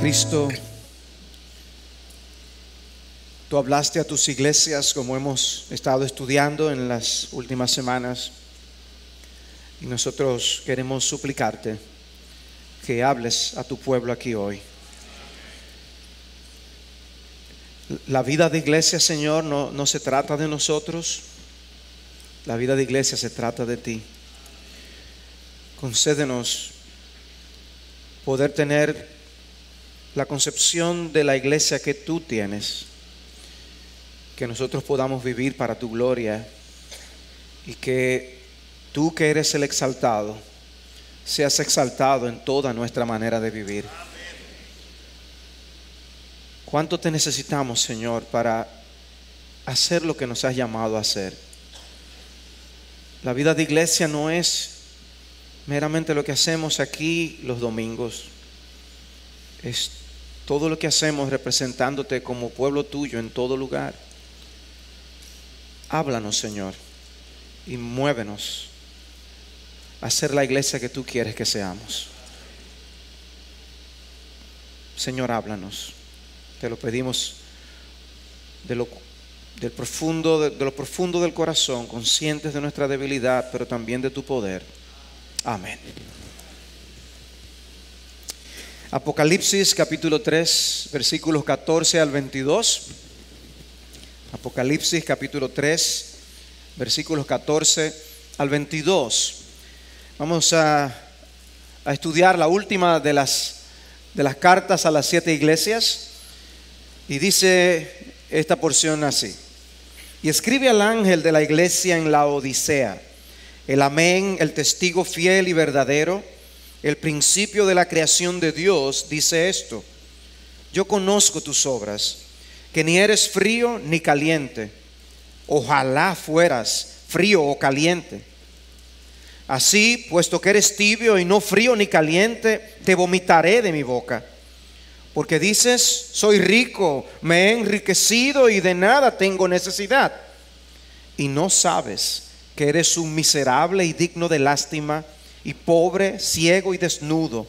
Cristo, tú hablaste a tus iglesias como hemos estado estudiando en las últimas semanas, y nosotros queremos suplicarte que hables a tu pueblo aquí hoy. La vida de iglesia, Señor, no se trata de nosotros. La vida de iglesia se trata de ti. Concédenos poder tener la concepción de la iglesia que tú tienes, que nosotros podamos vivir para tu gloria, y que tú, que eres el exaltado, seas exaltado en toda nuestra manera de vivir. ¿Cuánto te necesitamos, Señor, para hacer lo que nos has llamado a hacer? La vida de iglesia no es meramente lo que hacemos aquí los domingos. Es todo lo que hacemos representándote como pueblo tuyo en todo lugar. Háblanos, Señor, y muévenos a ser la iglesia que tú quieres que seamos. Señor, háblanos. Te lo pedimos de lo profundo del corazón, conscientes de nuestra debilidad, pero también de tu poder. Amén. Apocalipsis capítulo 3, versículos 14 al 22. Apocalipsis capítulo 3, versículos 14 al 22. Vamos a estudiar la última de las cartas a las 7 iglesias. Y dice esta porción así: y escribe al ángel de la iglesia en Laodicea: el amén, el testigo fiel y verdadero, el principio de la creación de Dios, dice esto: yo conozco tus obras, que ni eres frío ni caliente. Ojalá fueras frío o caliente. Así, puesto que eres tibio y no frío ni caliente, te vomitaré de mi boca. Porque dices: soy rico, me he enriquecido y de nada tengo necesidad. Y no sabes que eres un miserable y digno de lástima, y pobre, ciego y desnudo.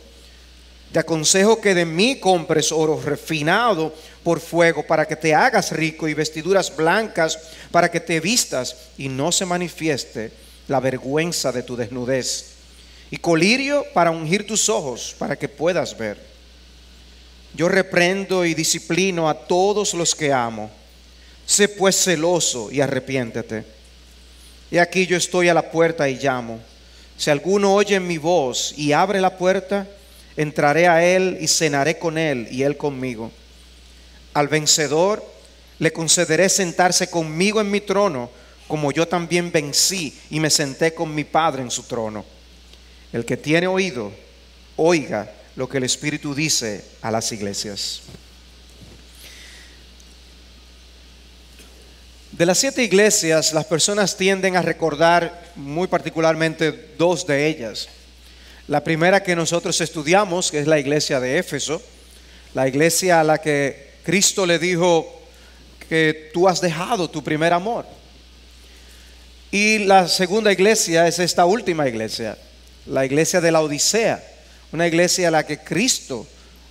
Te aconsejo que de mí compres oro refinado por fuego, para que te hagas rico, y vestiduras blancas para que te vistas y no se manifieste la vergüenza de tu desnudez, y colirio para ungir tus ojos, para que puedas ver. Yo reprendo y disciplino a todos los que amo. Sé pues celoso y arrepiéntete. Y aquí yo estoy a la puerta y llamo. Si alguno oye mi voz y abre la puerta, entraré a él y cenaré con él y él conmigo. Al vencedor le concederé sentarse conmigo en mi trono, como yo también vencí y me senté con mi Padre en su trono. El que tiene oído, oiga lo que el Espíritu dice a las iglesias. De las 7 iglesias, las personas tienden a recordar muy particularmente 2 de ellas. La primera que nosotros estudiamos, que es la iglesia de Éfeso, la iglesia a la que Cristo le dijo que tú has dejado tu primer amor. Y la segunda iglesia es esta última iglesia, la iglesia de Laodicea, una iglesia a la que Cristo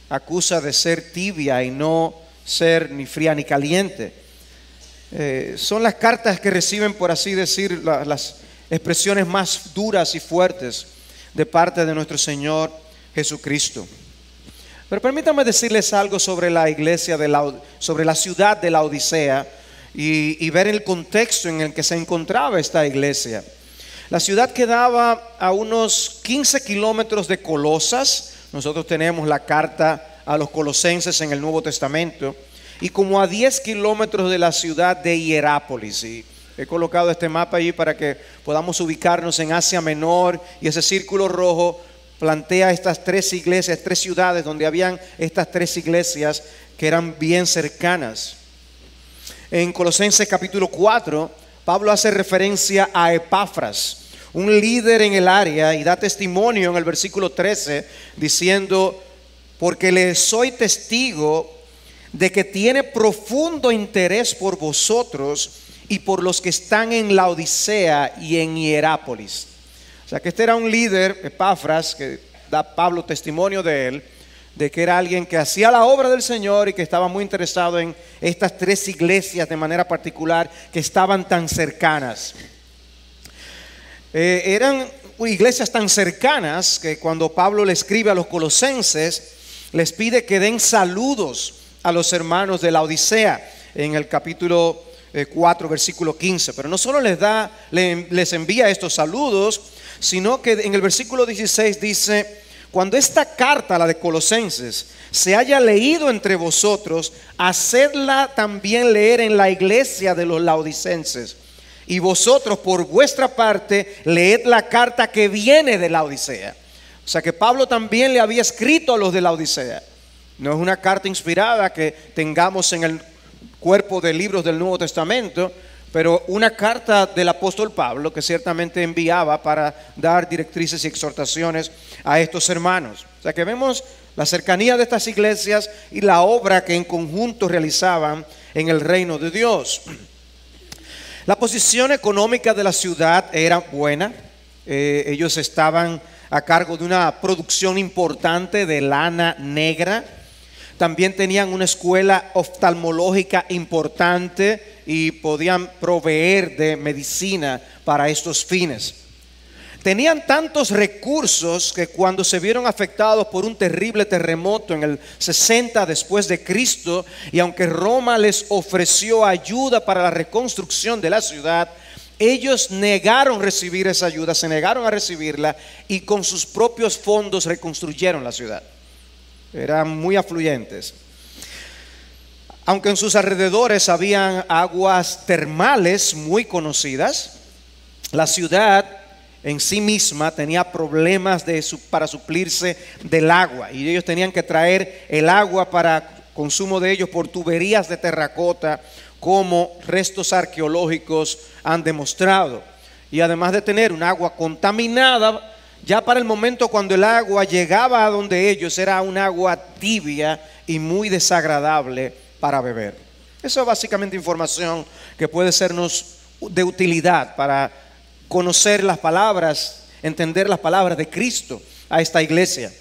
acusa de ser tibia y no ser ni fría ni caliente. Son las cartas que reciben, por así decir, las expresiones más duras y fuertes de parte de nuestro Señor Jesucristo. Pero permítanme decirles algo sobre la iglesia sobre la ciudad de Laodicea y ver el contexto en el que se encontraba esta iglesia. La ciudad quedaba a unos 15 kilómetros de Colosas. Nosotros tenemos la carta a los colosenses en el Nuevo Testamento. Y como a 10 kilómetros de la ciudad de Hierápolis. Y he colocado este mapa allí para que podamos ubicarnos en Asia Menor. Y ese círculo rojo plantea estas 3 iglesias, 3 ciudades donde habían estas 3 iglesias que eran bien cercanas. En Colosenses capítulo 4, Pablo hace referencia a Epafras, un líder en el área, y da testimonio en el versículo 13 diciendo: porque le soy testigo de que tiene profundo interés por vosotros y por los que están en Laodicea y en Hierápolis. O sea que este era un líder, Epafras, que da Pablo testimonio de él, de que era alguien que hacía la obra del Señor y que estaba muy interesado en estas 3 iglesias de manera particular que estaban tan cercanas. Eran iglesias tan cercanas que cuando Pablo le escribe a los colosenses, les pide que den saludos a los hermanos de la Odisea en el capítulo 4, versículo 15. Pero no solo les envía estos saludos, sino que en el versículo 16 dice: cuando esta carta, la de Colosenses, se haya leído entre vosotros, hacedla también leer en la iglesia de los laodicenses. Y vosotros por vuestra parte leed la carta que viene de la Odisea. O sea que Pablo también le había escrito a los de la Odisea. No es una carta inspirada que tengamos en el cuerpo de libros del Nuevo Testamento, pero una carta del apóstol Pablo que ciertamente enviaba para dar directrices y exhortaciones a estos hermanos. O sea que vemos la cercanía de estas iglesias y la obra que en conjunto realizaban en el reino de Dios. La posición económica de la ciudad era buena. Ellos estaban a cargo de una producción importante de lana negra. También tenían una escuela oftalmológica importante y podían proveer de medicina para estos fines. Tenían tantos recursos que cuando se vieron afectados por un terrible terremoto en el 60 después de Cristo, y aunque Roma les ofreció ayuda para la reconstrucción de la ciudad, ellos negaron recibir esa ayuda, se negaron a recibirla y con sus propios fondos reconstruyeron la ciudad. Eran muy afluyentes. Aunque en sus alrededores habían aguas termales muy conocidas, la ciudad en sí misma tenía problemas para suplirse del agua, y ellos tenían que traer el agua para consumo de ellos por tuberías de terracota, como restos arqueológicos han demostrado. Y además de tener un agua contaminada, ya para el momento cuando el agua llegaba a donde ellos era un agua tibia y muy desagradable para beber. Eso es básicamente información que puede sernos de utilidad para conocer las palabras, entender las palabras de Cristo a esta iglesia.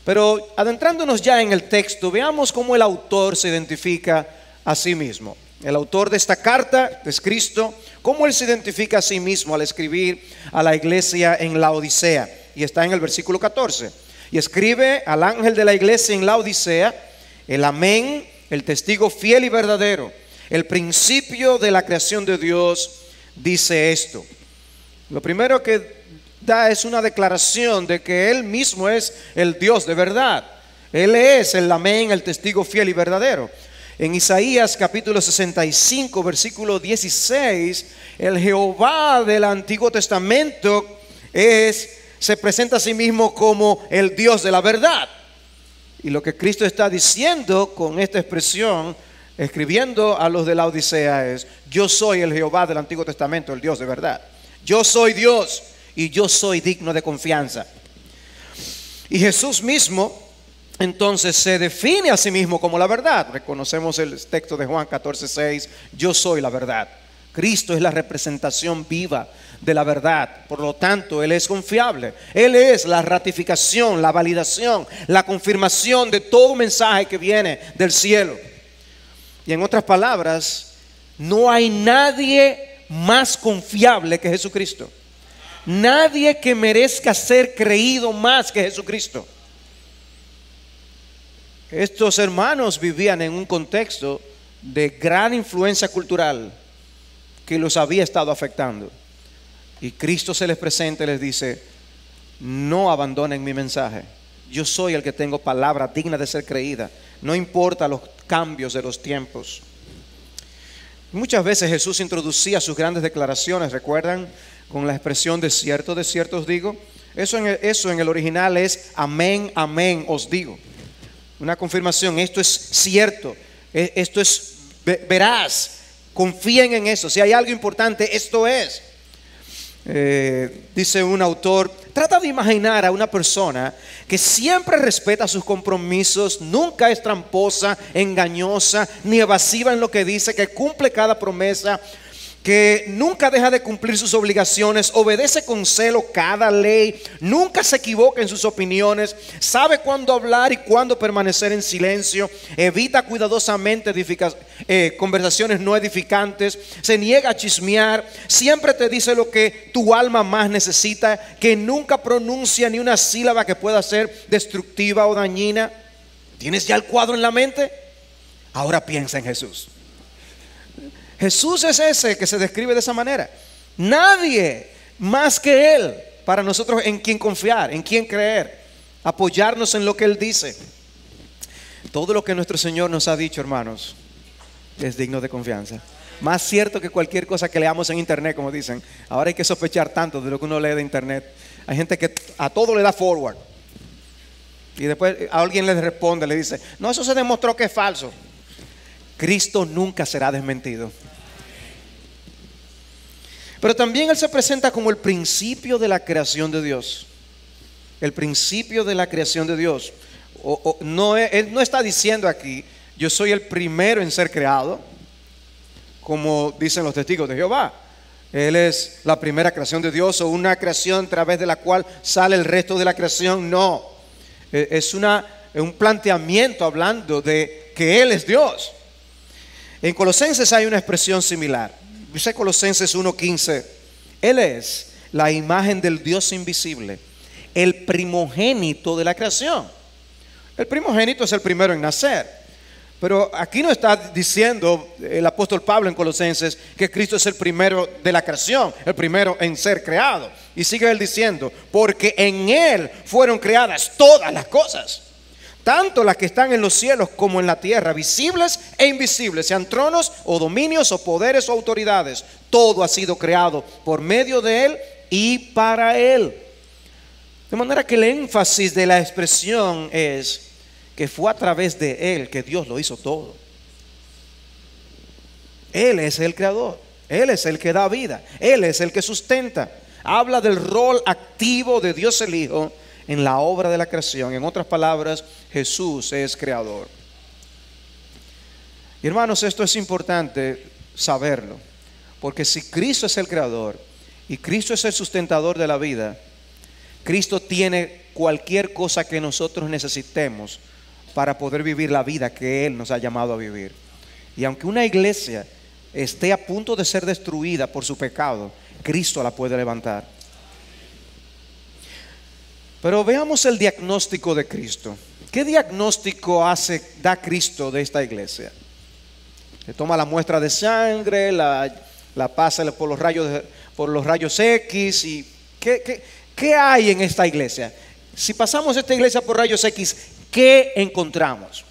Pero adentrándonos ya en el texto, veamos cómo el autor se identifica a sí mismo. El autor de esta carta es Cristo. Cómo él se identifica a sí mismo al escribir a la iglesia en la Odisea. Y está en el versículo 14. Y escribe al ángel de la iglesia en la Odisea: el amén, el testigo fiel y verdadero, el principio de la creación de Dios, dice esto. Lo primero que da es una declaración de que Él mismo es el Dios de verdad. Él es el amén, el testigo fiel y verdadero. En Isaías capítulo 65, versículo 16, el Jehová del Antiguo Testamento se presenta a sí mismo como el Dios de la verdad. Y lo que Cristo está diciendo con esta expresión, escribiendo a los de la Odisea, es: yo soy el Jehová del Antiguo Testamento, el Dios de verdad. Yo soy Dios y yo soy digno de confianza. Y Jesús mismo entonces se define a sí mismo como la verdad. Reconocemos el texto de Juan 14:6: yo soy la verdad. Cristo es la representación viva de la verdad. Por lo tanto, Él es confiable. Él es la ratificación, la validación, la confirmación de todo mensaje que viene del cielo. Y en otras palabras, no hay nadie más confiable que Jesucristo. Nadie que merezca ser creído más que Jesucristo. Estos hermanos vivían en un contexto de gran influencia cultural que los había estado afectando. Y Cristo se les presenta y les dice: no abandonen mi mensaje. Yo soy el que tengo palabra digna de ser creída. No importa los cambios de los tiempos. Muchas veces Jesús introducía sus grandes declaraciones, ¿recuerdan? Con la expresión de cierto os digo. Eso en el original es amén, amén os digo. Una confirmación: esto es cierto, esto es veraz, confíen en eso. Si hay algo importante, esto es. Dice un autor: trata de imaginar a una persona que siempre respeta sus compromisos, nunca es tramposa, engañosa, ni evasiva en lo que dice, que cumple cada promesa, que nunca deja de cumplir sus obligaciones, obedece con celo cada ley, nunca se equivoca en sus opiniones, sabe cuándo hablar y cuándo permanecer en silencio, evita cuidadosamente conversaciones no edificantes, se niega a chismear, siempre te dice lo que tu alma más necesita, que nunca pronuncia ni una sílaba que pueda ser destructiva o dañina. ¿Tienes ya el cuadro en la mente? Ahora piensa en Jesús. Jesús es ese que se describe de esa manera. Nadie más que Él para nosotros en quien confiar, en quien creer, apoyarnos en lo que Él dice. Todo lo que nuestro Señor nos ha dicho, hermanos, es digno de confianza. Más cierto que cualquier cosa que leamos en internet, como dicen. Ahora hay que sospechar tanto de lo que uno lee de internet. Hay gente que a todo le da forward y después a alguien le responde, le dice: no, eso se demostró que es falso. Cristo nunca será desmentido. Pero también Él se presenta como el principio de la creación de Dios. El principio de la creación de Dios. Él no está diciendo aquí: yo soy el primero en ser creado, como dicen los testigos de Jehová. Él es la primera creación de Dios, o una creación a través de la cual sale el resto de la creación. No, es un planteamiento hablando de que Él es Dios. En Colosenses hay una expresión similar. Dice Colosenses 1:15: Él es la imagen del Dios invisible, el primogénito de la creación. El primogénito es el primero en nacer. Pero aquí no está diciendo el apóstol Pablo en Colosenses que Cristo es el primero de la creación, el primero en ser creado. Y sigue él diciendo: porque en Él fueron creadas todas las cosas, tanto las que están en los cielos como en la tierra, visibles e invisibles, sean tronos o dominios o poderes o autoridades. Todo ha sido creado por medio de Él y para Él. De manera que el énfasis de la expresión es que fue a través de Él que Dios lo hizo todo. Él es el creador, Él es el que da vida, Él es el que sustenta. Habla del rol activo de Dios el Hijo en la obra de la creación. En otras palabras, Jesús es creador. Y hermanos, esto es importante saberlo, porque si Cristo es el creador y Cristo es el sustentador de la vida, Cristo tiene cualquier cosa que nosotros necesitemos para poder vivir la vida que Él nos ha llamado a vivir. Y aunque una iglesia esté a punto de ser destruida por su pecado, Cristo la puede levantar. Pero veamos el diagnóstico de Cristo. ¿Qué diagnóstico da Cristo de esta iglesia? Se toma la muestra de sangre, la pasa por los rayos X. Y ¿qué hay en esta iglesia? Si pasamos esta iglesia por rayos X, ¿qué encontramos?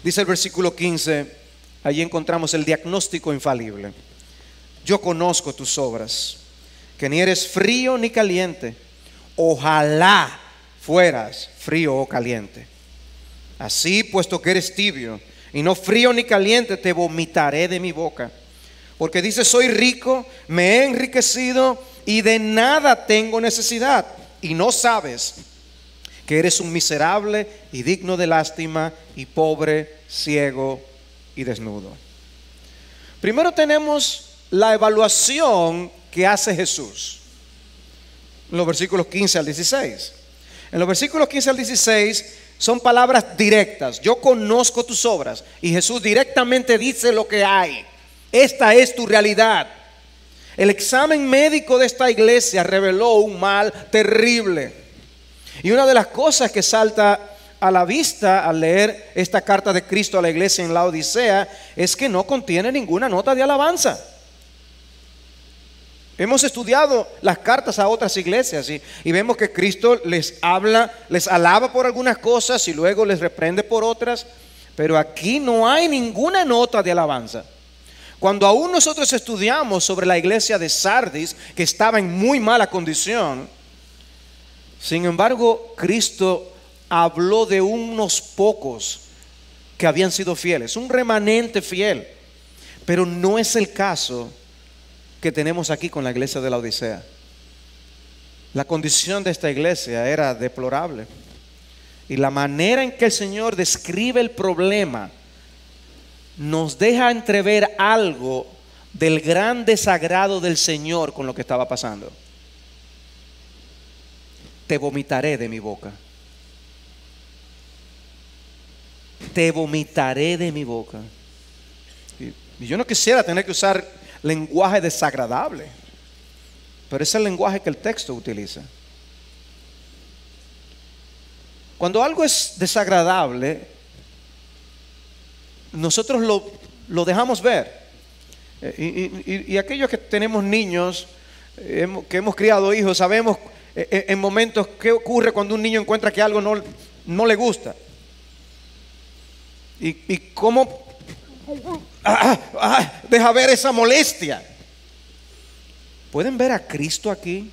Dice el versículo 15, allí encontramos el diagnóstico infalible. Yo conozco tus obras, que ni eres frío ni caliente. Ojalá fueras frío o caliente. Así, puesto que eres tibio y no frío ni caliente, te vomitaré de mi boca. Porque dices: soy rico, me he enriquecido y de nada tengo necesidad. Y no sabes que eres un miserable y digno de lástima, y pobre, ciego y desnudo. Primero tenemos la evaluación que hace Jesús en los versículos 15 al 16. En los versículos 15 al 16 son palabras directas. Yo conozco tus obras. Y Jesús directamente dice lo que hay. Esta es tu realidad. El examen médico de esta iglesia reveló un mal terrible. Y una de las cosas que salta a la vista al leer esta carta de Cristo a la iglesia en la Odisea es que no contiene ninguna nota de alabanza. Hemos estudiado las cartas a otras iglesias y vemos que Cristo les habla, les alaba por algunas cosas y luego les reprende por otras. Pero aquí no hay ninguna nota de alabanza. Cuando aún nosotros estudiamos sobre la iglesia de Sardis, que estaba en muy mala condición, sin embargo, Cristo habló de unos pocos que habían sido fieles, un remanente fiel. Pero no es el caso que tenemos aquí con la iglesia de la Odisea. La condición de esta iglesia era deplorable. Y la manera en que el Señor describe el problema nos deja entrever algo del gran desagrado del Señor con lo que estaba pasando. Te vomitaré de mi boca. Te vomitaré de mi boca. Y yo no quisiera tener que usar lenguaje desagradable, pero es el lenguaje que el texto utiliza. Cuando algo es desagradable, nosotros lo dejamos ver. Y aquellos que tenemos niños, que hemos criado hijos, sabemos en momentos qué ocurre cuando un niño encuentra que algo no le gusta. Y cómo deja ver esa molestia. ¿Pueden ver a Cristo aquí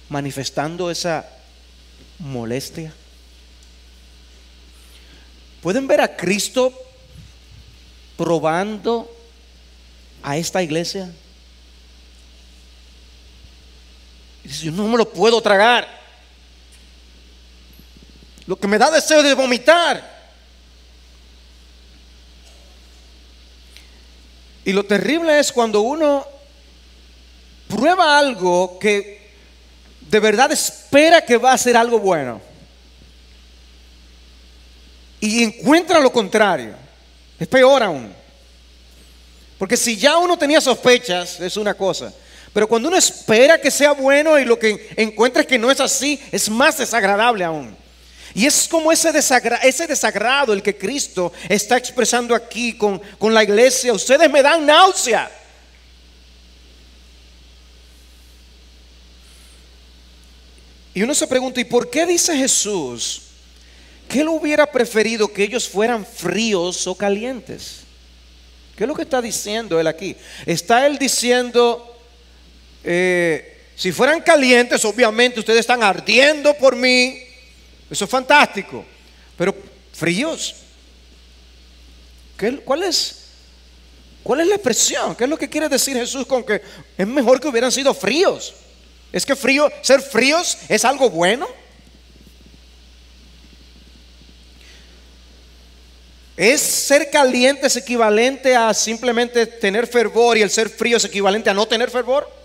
manifestando esa molestia? ¿Pueden ver a Cristo probando a esta iglesia? Y dice: yo no me lo puedo tragar. Lo que me da deseo de vomitar. Y lo terrible es cuando uno prueba algo que de verdad espera que va a ser algo bueno y encuentra lo contrario. Es peor aún. Porque si ya uno tenía sospechas, es una cosa, pero cuando uno espera que sea bueno y lo que encuentra es que no es así, es más desagradable aún. Y es como ese desagrado el que Cristo está expresando aquí con la iglesia. Ustedes me dan náusea. Y uno se pregunta: ¿y por qué dice Jesús que él hubiera preferido que ellos fueran fríos o calientes? ¿Qué es lo que está diciendo él aquí? Está él diciendo, si fueran calientes, obviamente ustedes están ardiendo por mí. Eso es fantástico. Pero fríos, ¿cuál es la expresión? ¿Qué es lo que quiere decir Jesús con que es mejor que hubieran sido fríos? ¿Es que ser fríos es algo bueno? ¿Es ser caliente es equivalente a simplemente tener fervor y el ser frío es equivalente a no tener fervor?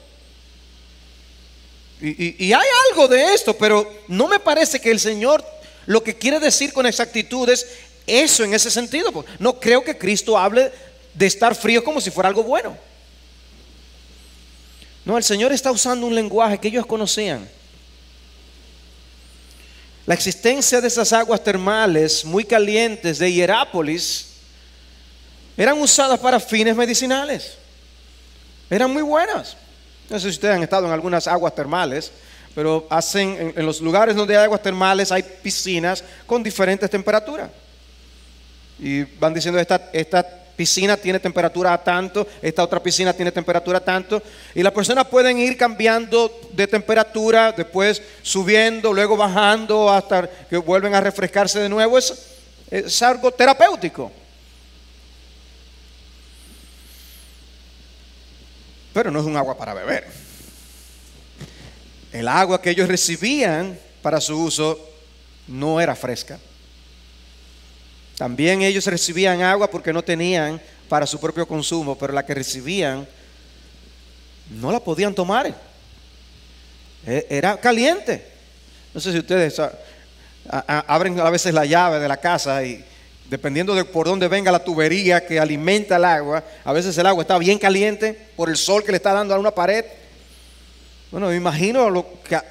Y hay algo de esto, pero no me parece que el Señor lo que quiere decir con exactitud es eso en ese sentido. No creo que Cristo hable de estar frío como si fuera algo bueno. No, el Señor está usando un lenguaje que ellos conocían. La existencia de esas aguas termales muy calientes de Hierápolis eran usadas para fines medicinales. Eran muy buenas. No sé si ustedes han estado en algunas aguas termales, pero en los lugares donde hay aguas termales hay piscinas con diferentes temperaturas. Y van diciendo: esta piscina tiene temperatura a tanto, esta otra piscina tiene temperatura a tanto. Y las personas pueden ir cambiando de temperatura, después subiendo, luego bajando hasta que vuelven a refrescarse de nuevo. Es algo terapéutico. Pero no es un agua para beber. El agua que ellos recibían para su uso no era fresca. También ellos recibían agua porque no tenían para su propio consumo, pero la que recibían no la podían tomar. Era caliente. No sé si ustedes abren a veces la llave de la casa y dependiendo de por dónde venga la tubería que alimenta el agua, a veces el agua está bien caliente por el sol que le está dando a una pared. Bueno, me imagino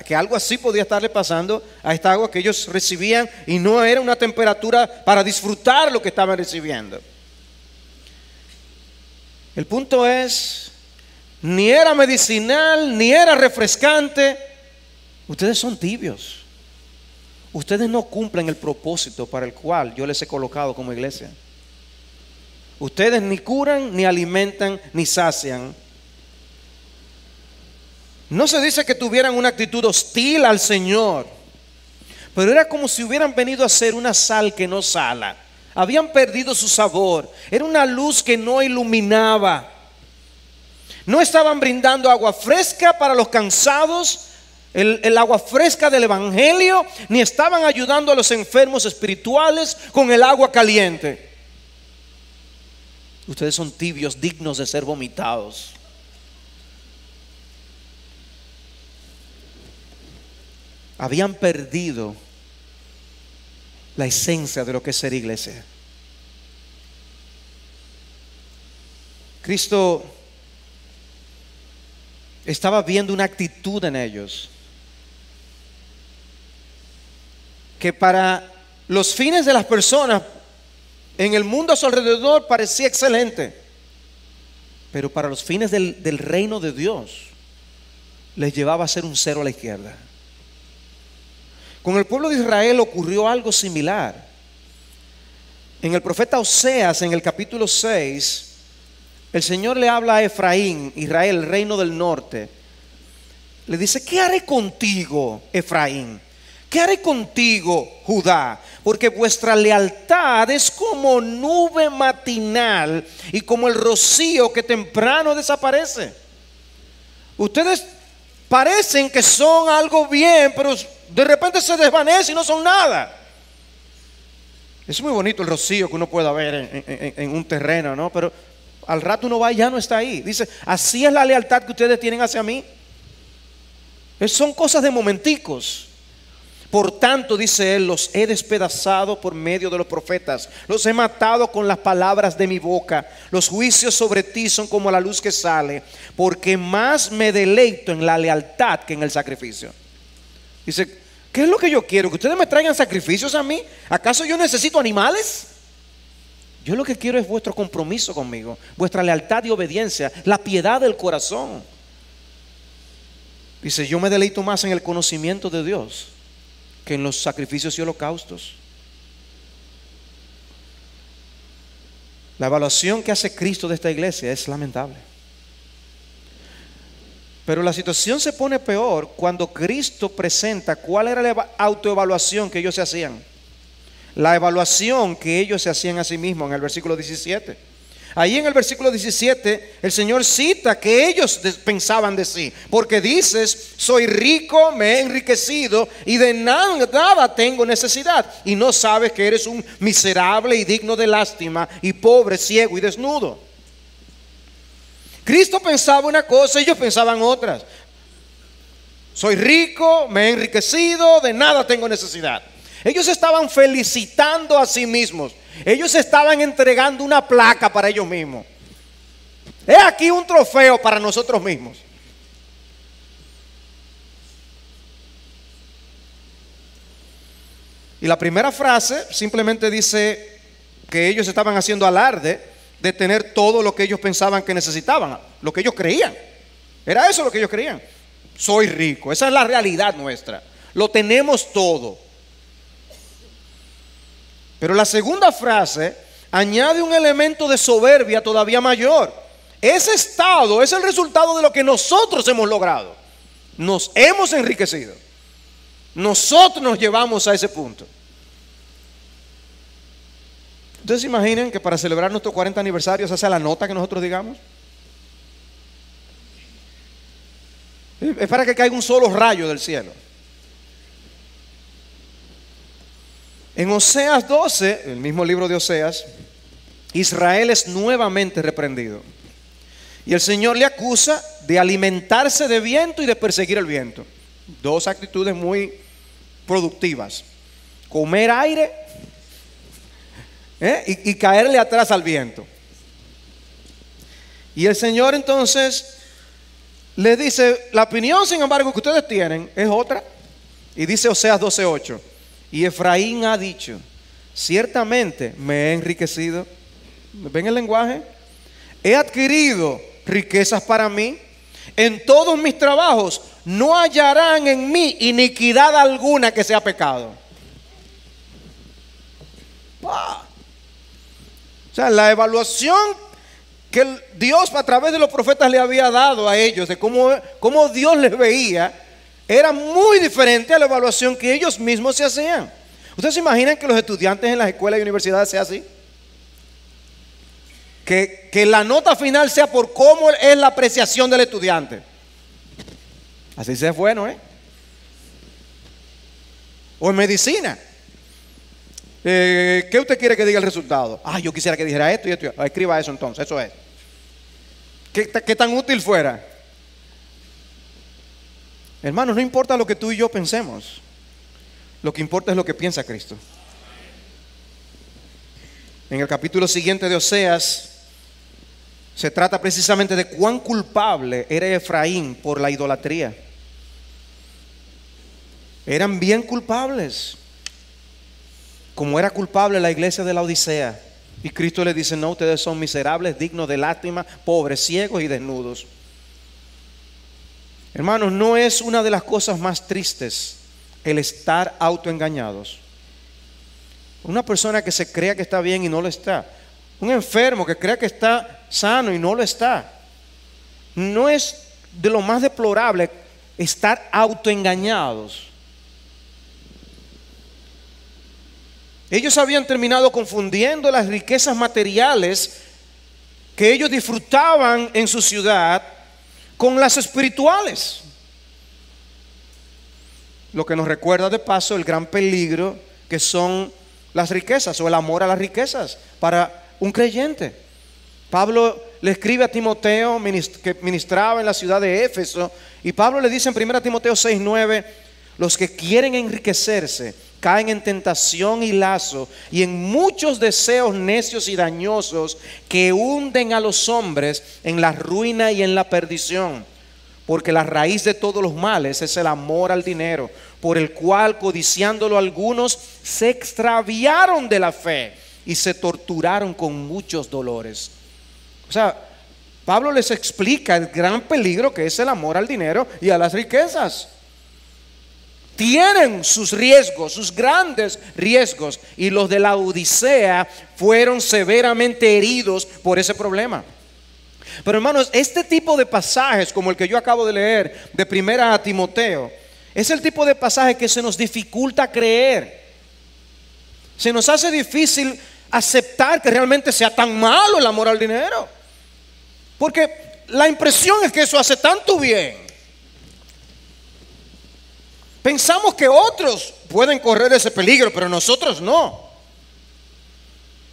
que algo así podía estarle pasando a esta agua que ellos recibían y no era una temperatura para disfrutar lo que estaban recibiendo. El punto es, ni era medicinal, ni era refrescante. Ustedes son tibios. Ustedes no cumplen el propósito para el cual yo les he colocado como iglesia. Ustedes ni curan, ni alimentan, ni sacian. No se dice que tuvieran una actitud hostil al Señor, pero era como si hubieran venido a ser una sal que no sala. Habían perdido su sabor. Era una luz que no iluminaba. No estaban brindando agua fresca para los cansados, el agua fresca del evangelio, ni estaban ayudando a los enfermos espirituales con el agua caliente. Ustedes son tibios, dignos de ser vomitados. Habían perdido la esencia de lo que es ser iglesia. Cristo estaba viendo una actitud en ellos que para los fines de las personas en el mundo a su alrededor parecía excelente, pero para los fines del reino de Dios les llevaba a ser un cero a la izquierda. Con el pueblo de Israel ocurrió algo similar. En el profeta Oseas, en el capítulo 6, el Señor le habla a Efraín, Israel, el reino del norte. Le dice: ¿qué haré contigo, Efraín? ¿Qué haré contigo, Judá? Porque vuestra lealtad es como nube matinal y como el rocío que temprano desaparece. Ustedes parecen que son algo bien, pero de repente se desvanece y no son nada. Es muy bonito el rocío que uno pueda ver en un terreno, ¿no? Pero al rato uno va y ya no está ahí. Dice: así es la lealtad que ustedes tienen hacia mí. Son cosas de momenticos. Por tanto, dice él, los he despedazado por medio de los profetas, los he matado con las palabras de mi boca. Los juicios sobre ti son como la luz que sale, porque más me deleito en la lealtad que en el sacrificio. Dice: ¿qué es lo que yo quiero? ¿Que ustedes me traigan sacrificios a mí? ¿Acaso yo necesito animales? Yo lo que quiero es vuestro compromiso conmigo, vuestra lealtad y obediencia, la piedad del corazón. Dice: yo me deleito más en el conocimiento de Dios que en los sacrificios y holocaustos. La evaluación que hace Cristo de esta iglesia es lamentable. Pero la situación se pone peor cuando Cristo presenta cuál era la autoevaluación que ellos se hacían. La evaluación que ellos se hacían a sí mismos en el versículo 17. Ahí en el versículo 17 el Señor cita que ellos pensaban de sí, porque dices: soy rico, me he enriquecido y de nada tengo necesidad, y no sabes que eres un miserable y digno de lástima y pobre, ciego y desnudo. Cristo pensaba una cosa, ellos pensaban otras. Soy rico, me he enriquecido, de nada tengo necesidad. Ellos estaban felicitando a sí mismos. Ellos estaban entregando una placa para ellos mismos. He aquí un trofeo para nosotros mismos. Y la primera frase simplemente dice que ellos estaban haciendo alarde de tener todo lo que ellos pensaban que necesitaban, lo que ellos creían. Era eso lo que ellos creían. Soy rico, esa es la realidad nuestra. Lo tenemos todo. Pero la segunda frase añade un elemento de soberbia todavía mayor. Ese estado es el resultado de lo que nosotros hemos logrado. Nos hemos enriquecido. Nosotros nos llevamos a ese punto. Ustedes se imaginan que para celebrar nuestro 40 aniversario esa sea la nota que nosotros digamos. Es para que caiga un solo rayo del cielo. En Oseas 12, el mismo libro de Oseas, Israel es nuevamente reprendido. Y el Señor le acusa de alimentarse de viento y de perseguir el viento. Dos actitudes muy productivas. Comer aire y caerle atrás al viento. Y el Señor entonces le dice: la opinión, sin embargo, que ustedes tienen es otra. Y dice Oseas 12:8. Y Efraín ha dicho: ciertamente me he enriquecido. ¿Ven el lenguaje? He adquirido riquezas para mí. En todos mis trabajos no hallarán en mí iniquidad alguna que sea pecado. O sea, la evaluación que Dios a través de los profetas le había dado a ellos de cómo Dios les veía era muy diferente a la evaluación que ellos mismos se hacían. ¿Ustedes se imaginan que los estudiantes en las escuelas y universidades sea así? Que la nota final sea por cómo es la apreciación del estudiante. Así sea bueno, O en medicina. ¿Qué usted quiere que diga el resultado? Yo quisiera que dijera esto y esto. Escriba eso entonces, eso es. ¿Qué tan útil fuera? Hermanos, no importa lo que tú y yo pensemos. Lo que importa es lo que piensa Cristo. En el capítulo siguiente de Oseas se trata precisamente de cuán culpable era Efraín por la idolatría. Eran bien culpables, como era culpable la iglesia de la Odisea. Y Cristo le dice: no, ustedes son miserables, dignos de lástima, pobres, ciegos y desnudos. Hermanos, no es una de las cosas más tristes el estar autoengañados. Una persona que se crea que está bien y no lo está. Un enfermo que crea que está sano y no lo está. No es de lo más deplorable estar autoengañados. Ellos habían terminado confundiendo las riquezas materiales que ellos disfrutaban en su ciudad con las espirituales. Lo que nos recuerda de paso el gran peligro que son las riquezas o el amor a las riquezas para un creyente. Pablo le escribe a Timoteo, que ministraba en la ciudad de Éfeso, y Pablo le dice en 1 Timoteo 6:9: los que quieren enriquecerse caen en tentación y lazo y en muchos deseos necios y dañosos que hunden a los hombres en la ruina y en la perdición. Porque la raíz de todos los males es el amor al dinero, por el cual, codiciándolo algunos, se extraviaron de la fe y se torturaron con muchos dolores. O sea, Pablo les explica el gran peligro que es el amor al dinero y a las riquezas. Tienen sus riesgos, sus grandes riesgos, y los de la Odisea fueron severamente heridos por ese problema. Pero hermanos, este tipo de pasajes como el que yo acabo de leer de 1 Timoteo es el tipo de pasaje que se nos dificulta creer. Se nos hace difícil aceptar que realmente sea tan malo el amor al dinero, porque la impresión es que eso hace tanto bien. Pensamos que otros pueden correr ese peligro, pero nosotros no.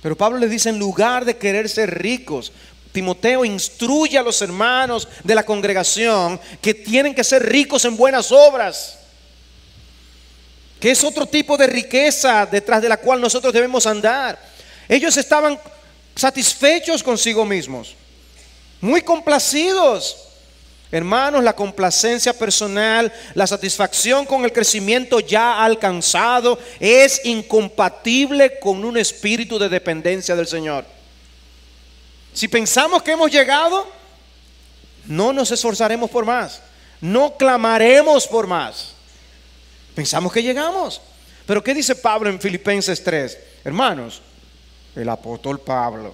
Pero Pablo les dice: en lugar de querer ser ricos, Timoteo instruye a los hermanos de la congregación que tienen que ser ricos en buenas obras, que es otro tipo de riqueza detrás de la cual nosotros debemos andar. Ellos estaban satisfechos consigo mismos, muy complacidos. Hermanos, la complacencia personal, la satisfacción con el crecimiento ya alcanzado es incompatible con un espíritu de dependencia del Señor. Si pensamos que hemos llegado, no nos esforzaremos por más, no clamaremos por más. Pensamos que llegamos. Pero ¿qué dice Pablo en Filipenses 3? Hermanos, el apóstol Pablo: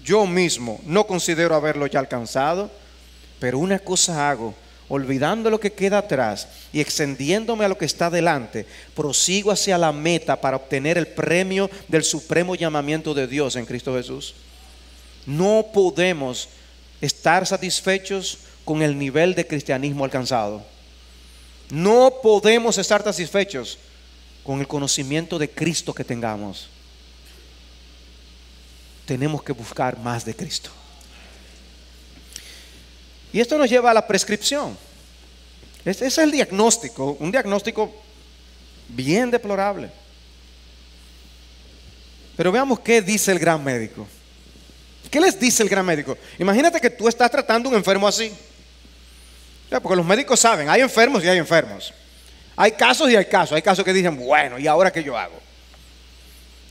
yo mismo no considero haberlo ya alcanzado, pero una cosa hago, olvidando lo que queda atrás y extendiéndome a lo que está delante, prosigo hacia la meta para obtener el premio del supremo llamamiento de Dios en Cristo Jesús. No podemos estar satisfechos con el nivel de cristianismo alcanzado. No podemos estar satisfechos con el conocimiento de Cristo que tengamos. Tenemos que buscar más de Cristo. Y esto nos lleva a la prescripción. Ese es el diagnóstico, un diagnóstico bien deplorable. Pero veamos qué dice el gran médico. ¿Qué les dice el gran médico? Imagínate que tú estás tratando a un enfermo así. Porque los médicos saben, hay enfermos y hay enfermos. Hay casos y hay casos. Hay casos que dicen: bueno, ¿y ahora qué yo hago?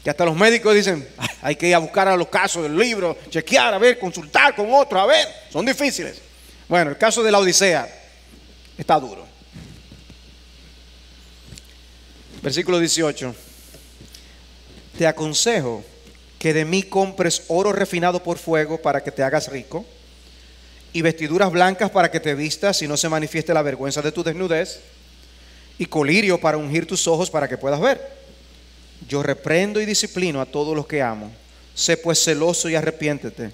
Que hasta los médicos dicen: hay que ir a buscar a los casos del libro, chequear, a ver, consultar con otro, a ver. Son difíciles. Bueno, el caso de la Odisea está duro. Versículo 18: te aconsejo que de mí compres oro refinado por fuego para que te hagas rico, y vestiduras blancas para que te vistas y no se manifieste la vergüenza de tu desnudez, y colirio para ungir tus ojos para que puedas ver. Yo reprendo y disciplino a todos los que amo. Sé pues celoso y arrepiéntete.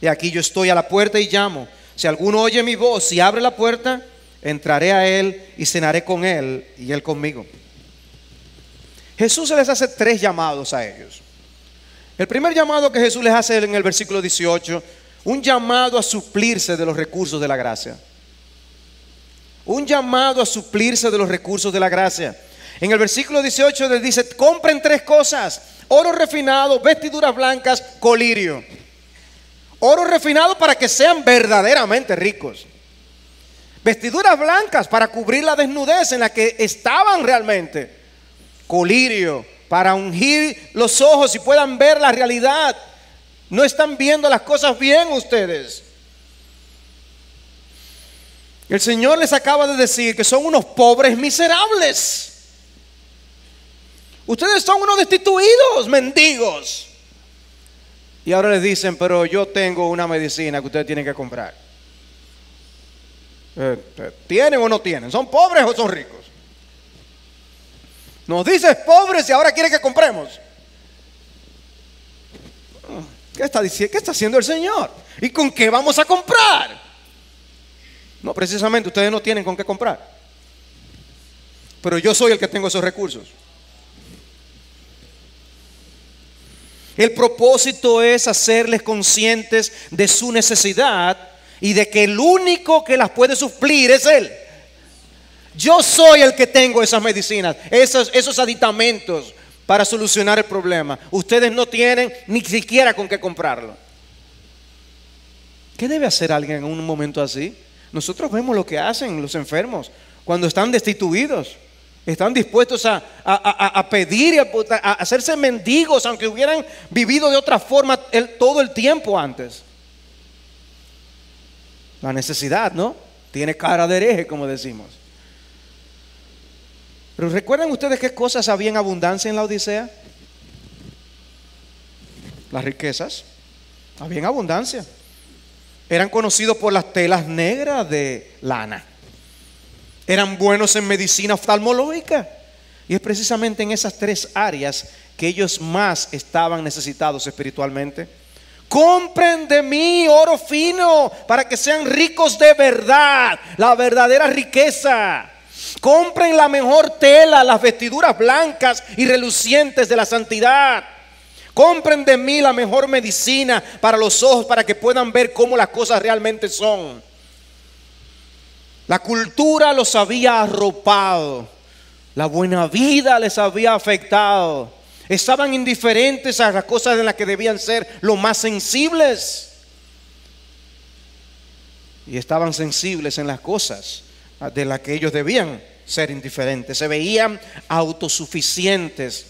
Y aquí yo estoy a la puerta y llamo. Si alguno oye mi voz y abre la puerta, entraré a él y cenaré con él y él conmigo. Jesús les hace 3 llamados a ellos. El primer llamado que Jesús les hace en el versículo 18, un llamado a suplirse de los recursos de la gracia. Un llamado a suplirse de los recursos de la gracia. En el versículo 18 les dice: compren 3 cosas: oro refinado, vestiduras blancas, colirio. Oro refinado para que sean verdaderamente ricos. Vestiduras blancas para cubrir la desnudez en la que estaban realmente. Colirio para ungir los ojos y puedan ver la realidad. No están viendo las cosas bien ustedes. El Señor les acaba de decir que son unos pobres miserables. Ustedes son unos destituidos, mendigos. Y ahora les dicen: pero yo tengo una medicina que ustedes tienen que comprar. ¿Tienen o no tienen? ¿Son pobres o son ricos? Nos dices pobres y ahora quiere que compremos. ¿Qué está diciendo? ¿Qué está haciendo el Señor? ¿Y con qué vamos a comprar? No, precisamente ustedes no tienen con qué comprar. Pero yo soy el que tengo esos recursos. El propósito es hacerles conscientes de su necesidad y de que el único que las puede suplir es Él. Yo soy el que tengo esas medicinas, esos aditamentos para solucionar el problema. Ustedes no tienen ni siquiera con qué comprarlo. ¿Qué debe hacer alguien en un momento así? Nosotros vemos lo que hacen los enfermos cuando están destituidos. Están dispuestos a pedir y a hacerse mendigos, aunque hubieran vivido de otra forma todo el tiempo antes. La necesidad, ¿no? Tiene cara de hereje, como decimos. Pero ¿recuerdan ustedes qué cosas había en abundancia en la Odisea? Las riquezas. Había en abundancia. Eran conocidos por las telas negras de lana. Eran buenos en medicina oftalmológica. Y es precisamente en esas 3 áreas que ellos más estaban necesitados espiritualmente. Compren de mí oro fino para que sean ricos de verdad, la verdadera riqueza. Compren la mejor tela, las vestiduras blancas y relucientes de la santidad. Compren de mí la mejor medicina para los ojos, para que puedan ver cómo las cosas realmente son. La cultura los había arropado, la buena vida les había afectado. Estaban indiferentes a las cosas en las que debían ser lo más sensibles. Y estaban sensibles en las cosas de las que ellos debían ser indiferentes. Se veían autosuficientes,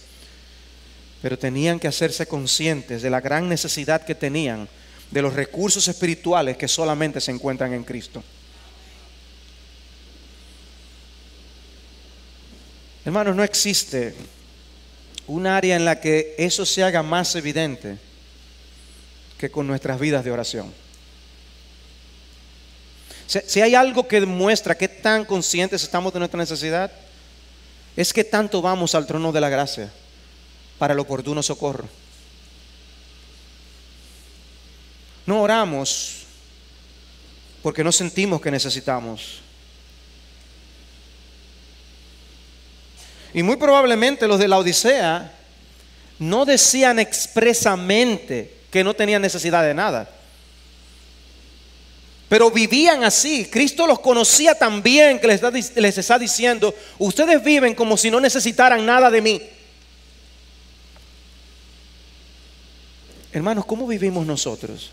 pero tenían que hacerse conscientes de la gran necesidad que tenían de los recursos espirituales que solamente se encuentran en Cristo. Hermanos, no existe un área en la que eso se haga más evidente que con nuestras vidas de oración. Si hay algo que demuestra qué tan conscientes estamos de nuestra necesidad, es que tanto vamos al trono de la gracia para el oportuno socorro. No oramos porque no sentimos que necesitamos. Y muy probablemente los de la Odisea no decían expresamente que no tenían necesidad de nada, pero vivían así. Cristo los conocía tan bien que les está diciendo: ustedes viven como si no necesitaran nada de mí. Hermanos, ¿cómo vivimos nosotros?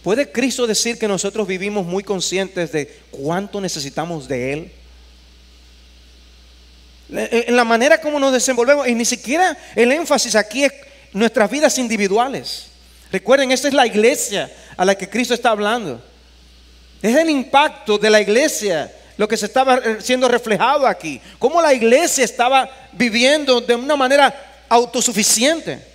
¿Puede Cristo decir que nosotros vivimos muy conscientes de cuánto necesitamos de Él? En la manera como nos desenvolvemos, y ni siquiera el énfasis aquí es nuestras vidas individuales. Recuerden, esta es la iglesia a la que Cristo está hablando. Es el impacto de la iglesia lo que se estaba siendo reflejado aquí. Cómo la iglesia estaba viviendo de una manera autosuficiente.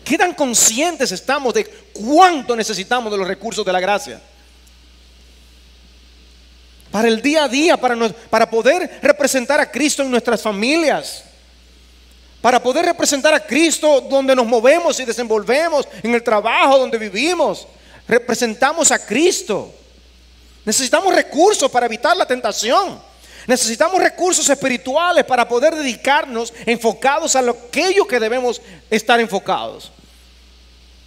¿Qué tan conscientes estamos de cuánto necesitamos de los recursos de la gracia? Para el día a día, para poder representar a Cristo en nuestras familias, para poder representar a Cristo donde nos movemos y desenvolvemos, en el trabajo donde vivimos. Representamos a Cristo. Necesitamos recursos para evitar la tentación. Necesitamos recursos espirituales para poder dedicarnos enfocados a aquello que debemos estar enfocados.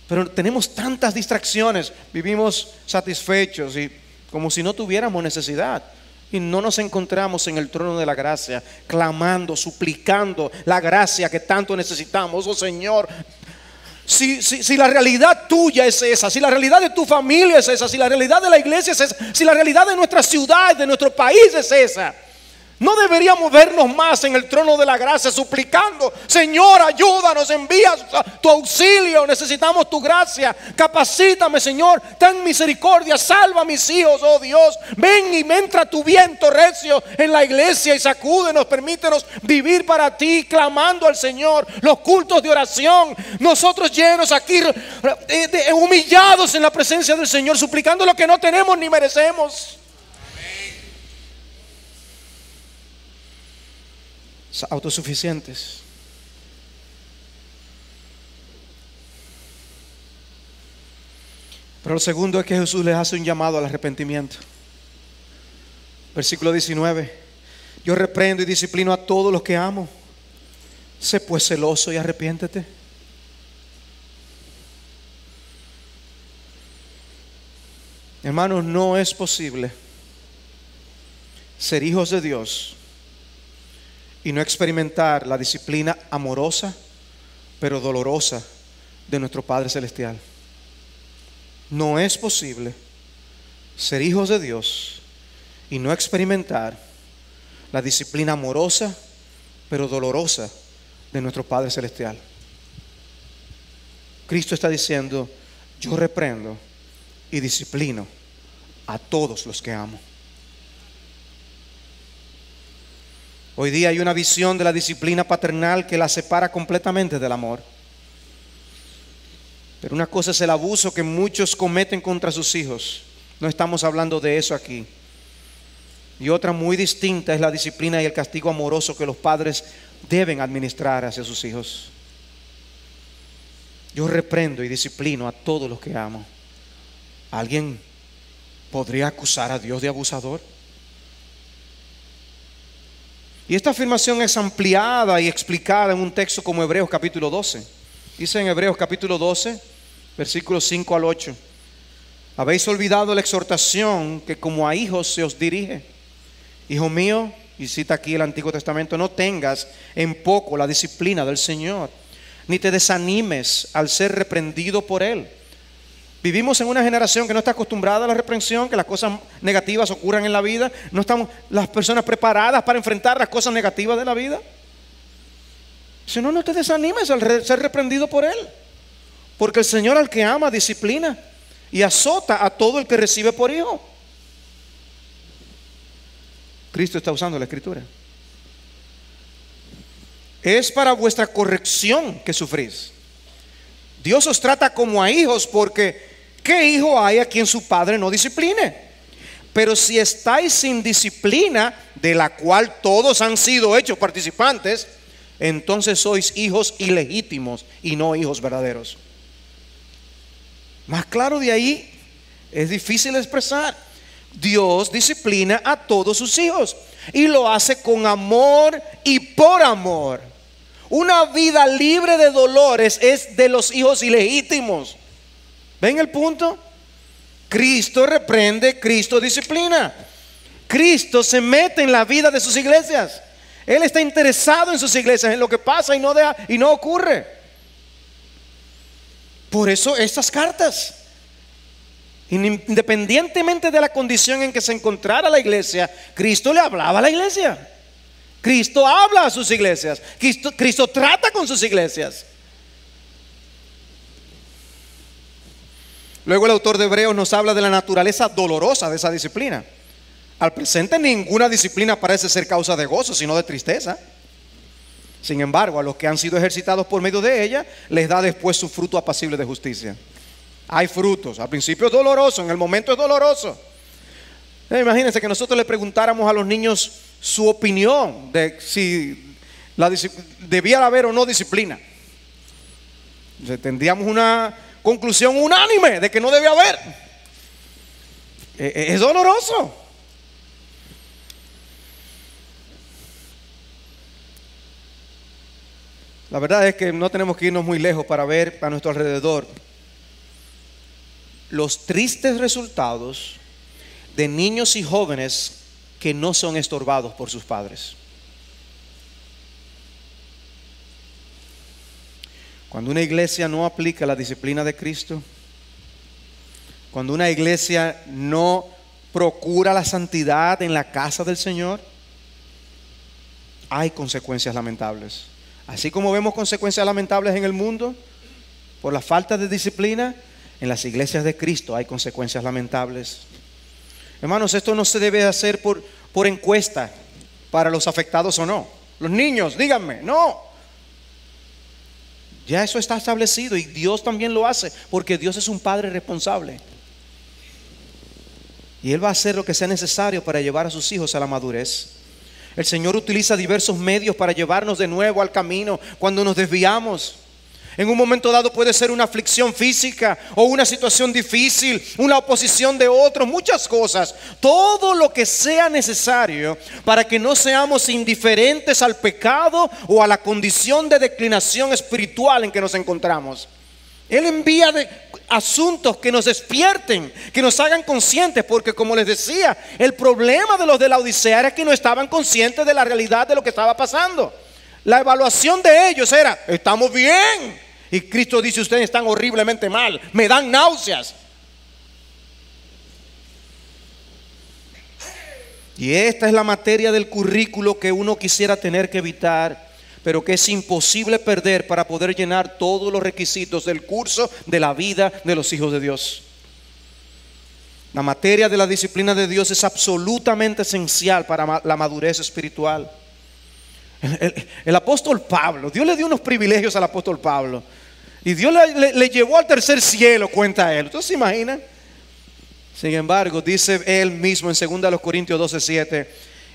Pero tenemos tantas distracciones, vivimos satisfechos y como si no tuviéramos necesidad. Y no nos encontramos en el trono de la gracia, clamando, suplicando la gracia que tanto necesitamos. Oh Señor, si la realidad tuya es esa, si la realidad de tu familia es esa, si la realidad de la iglesia es esa, si la realidad de nuestra ciudad, de nuestro país es esa, no deberíamos vernos más en el trono de la gracia suplicando: Señor, ayúdanos, envía tu auxilio, necesitamos tu gracia, capacítame, Señor, ten misericordia, salva a mis hijos, oh Dios, ven y entra tu viento recio en la iglesia y sacúdenos, permítenos vivir para ti, clamando al Señor, los cultos de oración, nosotros llenos aquí, humillados en la presencia del Señor, suplicando lo que no tenemos ni merecemos. Autosuficientes. Pero lo segundo es que Jesús les hace un llamado al arrepentimiento. Versículo 19: yo reprendo y disciplino a todos los que amo. Sé pues celoso y arrepiéntete. Hermanos, no es posible ser hijos de Dios y no experimentar la disciplina amorosa pero dolorosa de nuestro Padre Celestial. No es posible ser hijos de Dios y no experimentar la disciplina amorosa pero dolorosa de nuestro Padre Celestial. Cristo está diciendo: yo reprendo y disciplino a todos los que amo. Hoy día hay una visión de la disciplina paternal que la separa completamente del amor. Pero una cosa es el abuso que muchos cometen contra sus hijos. No estamos hablando de eso aquí. Y otra muy distinta es la disciplina y el castigo amoroso que los padres deben administrar hacia sus hijos. Yo reprendo y disciplino a todos los que amo. ¿Alguien podría acusar a Dios de abusador? Y esta afirmación es ampliada y explicada en un texto como Hebreos capítulo 12. Dice en Hebreos capítulo 12, versículos 5 al 8: habéis olvidado la exhortación que como a hijos se os dirige. Hijo mío, y cita aquí el Antiguo Testamento, no tengas en poco la disciplina del Señor, ni te desanimes al ser reprendido por Él. Vivimos en una generación que no está acostumbrada a la reprensión, que las cosas negativas ocurran en la vida. No estamos las personas preparadas para enfrentar las cosas negativas de la vida. Si no, no te desanimes al ser reprendido por Él, porque el Señor al que ama disciplina y azota a todo el que recibe por hijo. Cristo está usando la Escritura. Es para vuestra corrección que sufrís. Dios os trata como a hijos, porque ¿qué hijo hay a quien su padre no discipline? Pero si estáis sin disciplina, de la cual todos han sido hechos participantes, entonces sois hijos ilegítimos y no hijos verdaderos. Más claro de ahí es difícil expresar. Dios disciplina a todos sus hijos y lo hace con amor y por amor. Una vida libre de dolores es de los hijos ilegítimos. ¿Ven el punto? Cristo reprende, Cristo disciplina. Cristo se mete en la vida de sus iglesias. Él está interesado en sus iglesias, en lo que pasa y no ocurre. Por eso estas cartas, independientemente de la condición en que se encontrara la iglesia, Cristo le hablaba a la iglesia. Cristo habla a sus iglesias. Cristo trata con sus iglesias. Luego el autor de Hebreos nos habla de la naturaleza dolorosa de esa disciplina. Al presente ninguna disciplina parece ser causa de gozo, sino de tristeza. Sin embargo, a los que han sido ejercitados por medio de ella, les da después su fruto apacible de justicia. Hay frutos. Al principio es doloroso, en el momento es doloroso. Imagínense que nosotros le preguntáramos a los niños su opinión de si debía haber o no disciplina. Tendríamos una conclusión unánime de que no debe haber. Es doloroso. La verdad es que no tenemos que irnos muy lejos para ver a nuestro alrededor los tristes resultados de niños y jóvenes que no son estorbados por sus padres. Cuando una iglesia no aplica la disciplina de Cristo, cuando una iglesia no procura la santidad en la casa del Señor, hay consecuencias lamentables. Así como vemos consecuencias lamentables en el mundo por la falta de disciplina, en las iglesias de Cristo hay consecuencias lamentables. Hermanos, esto no se debe hacer por encuesta para los afectados o no. Los niños, díganme, no. Ya eso está establecido y Dios también lo hace, porque Dios es un padre responsable. Y Él va a hacer lo que sea necesario para llevar a sus hijos a la madurez. El Señor utiliza diversos medios para llevarnos de nuevo al camino cuando nos desviamos. En un momento dado puede ser una aflicción física o una situación difícil, una oposición de otros, muchas cosas. Todo lo que sea necesario para que no seamos indiferentes al pecado o a la condición de declinación espiritual en que nos encontramos. Él envía asuntos que nos despierten, que nos hagan conscientes, porque como les decía, el problema de los de la Odisea era que no estaban conscientes de la realidad de lo que estaba pasando. La evaluación de ellos era: estamos bien. Y Cristo dice: ustedes están horriblemente mal, me dan náuseas. Y esta es la materia del currículo que uno quisiera tener que evitar, pero que es imposible perder para poder llenar todos los requisitos del curso de la vida de los hijos de Dios. La materia de la disciplina de Dios es absolutamente esencial para la madurez espiritual. El apóstol Pablo, Dios le dio unos privilegios al apóstol Pablo, y Dios le llevó al tercer cielo, cuenta él. ¿Ustedes se imaginan? Sin embargo, dice él mismo en 2 Corintios 12:7,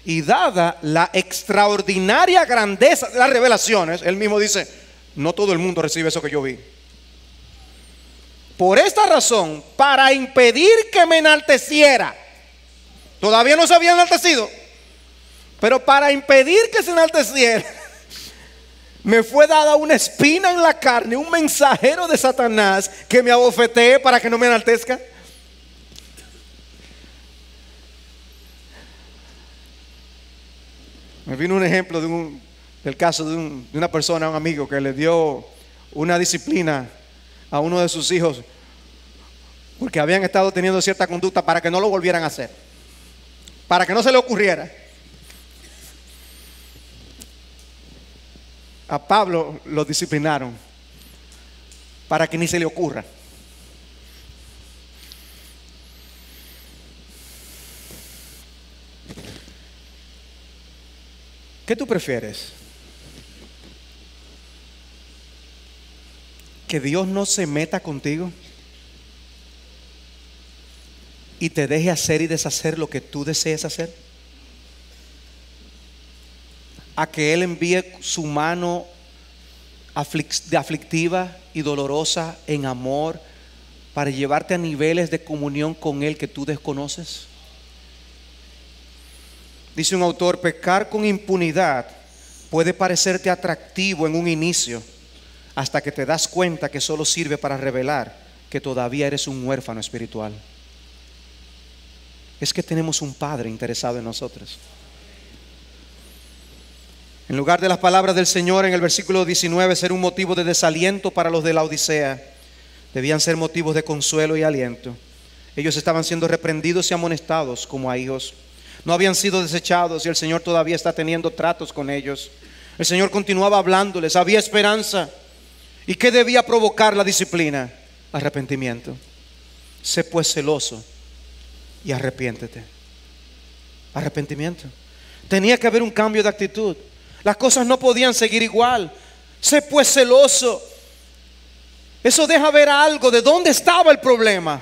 y dada la extraordinaria grandeza de las revelaciones, él mismo dice: no todo el mundo recibe eso que yo vi. Por esta razón, para impedir que me enalteciera, todavía no se había enaltecido, pero para impedir que se enalteciera, me fue dada una espina en la carne, un mensajero de Satanás que me abofetee para que no me enaltezca. Me vino un ejemplo del caso de una persona, un amigo, que le dio una disciplina a uno de sus hijos porque habían estado teniendo cierta conducta para que no lo volvieran a hacer, para que no se le ocurriera. A Pablo lo disciplinaron para que ni se le ocurra. ¿Qué tú prefieres? ¿Que Dios no se meta contigo y te deje hacer y deshacer lo que tú desees hacer? ¿A que Él envíe su mano aflictiva y dolorosa en amor para llevarte a niveles de comunión con Él que tú desconoces? Dice un autor: pecar con impunidad puede parecerte atractivo en un inicio, hasta que te das cuenta que solo sirve para revelar que todavía eres un huérfano espiritual. Es que tenemos un Padre interesado en nosotros. En lugar de las palabras del Señor en el versículo 19 ser un motivo de desaliento para los de la Odisea, debían ser motivos de consuelo y aliento. Ellos estaban siendo reprendidos y amonestados como a hijos. No habían sido desechados y el Señor todavía está teniendo tratos con ellos. El Señor continuaba hablándoles, había esperanza. ¿Y qué debía provocar la disciplina? Arrepentimiento. Sé pues celoso y arrepiéntete. Arrepentimiento. Tenía que haber un cambio de actitud. Las cosas no podían seguir igual. Sé pues celoso. Eso deja ver algo de dónde estaba el problema.